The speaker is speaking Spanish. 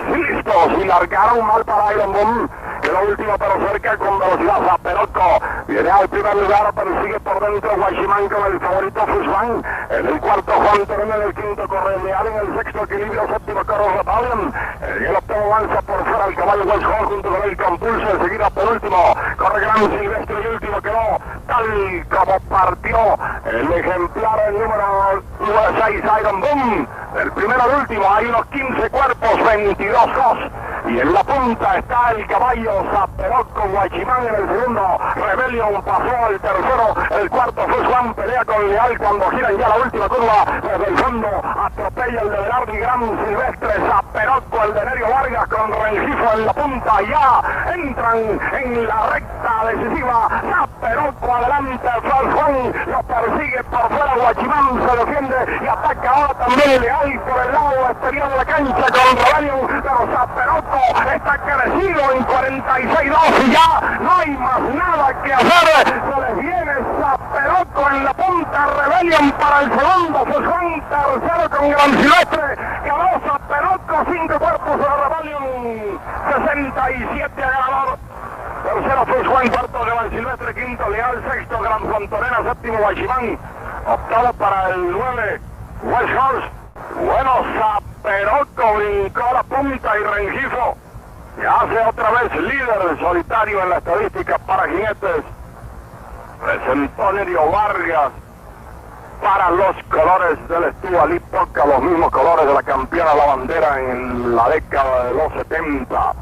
listos y largaron mal para Iron Boom. Quedó último pero cerca con velocidad Zaperoco. Viene al primer lugar, persigue por dentro Guachimán con el favorito Fusman. En el cuarto Juan Torón, en el quinto corre Leal, en el sexto Equilibrio, séptimo corre Rebellion. En el octavo lanza por fuera el caballo West Hall junto con el Compulso. Enseguida por último corre Gran Silvestre y último quedó tal como partió el ejemplar, el número 6 Iron Boom. Del primero al último hay unos 15 cuerpos, 22 cos. Y en la punta está el caballo Zaperoco. Guachimán en el segundo, Rebellion pasó al tercero, el cuarto fue Juan, pelea con Leal cuando giran ya la última curva, desde el fondo atropella el de Velarde, Gran Silvestre, Zaperoco, el de Nerio Vargas con Rengifo en la punta, ya entran en la recta decisiva, Zaperoco adelante, Juan lo persigue por fuera, Guachimán se defiende y ataca ahora también Leal por el lado exterior de la cancha con Rebellion, pero Zaperoco está crecido en 46-2 y ya no hay más nada que hacer. Se les viene Zaperoco en la punta, Rebellion para el segundo, Juan tercero con Gran Silvestre, quedó Zaperoco, 5 cuerpos de Rebellion, 67 a ganador. Tercero fue Juan, cuarto Gran Silvestre, quinto Leal, sexto Gran Fontorena, séptimo Guachimán, octavo para el 9 West Horse. Bueno, Zaperoco brincó la punta y Rengifo se hace otra vez líder solitario en la estadística para jinetes. Presentó Nerio Vargas para los colores del Stuart Lee Polka, los mismos colores de la campeona La Bandera en la década de los 70.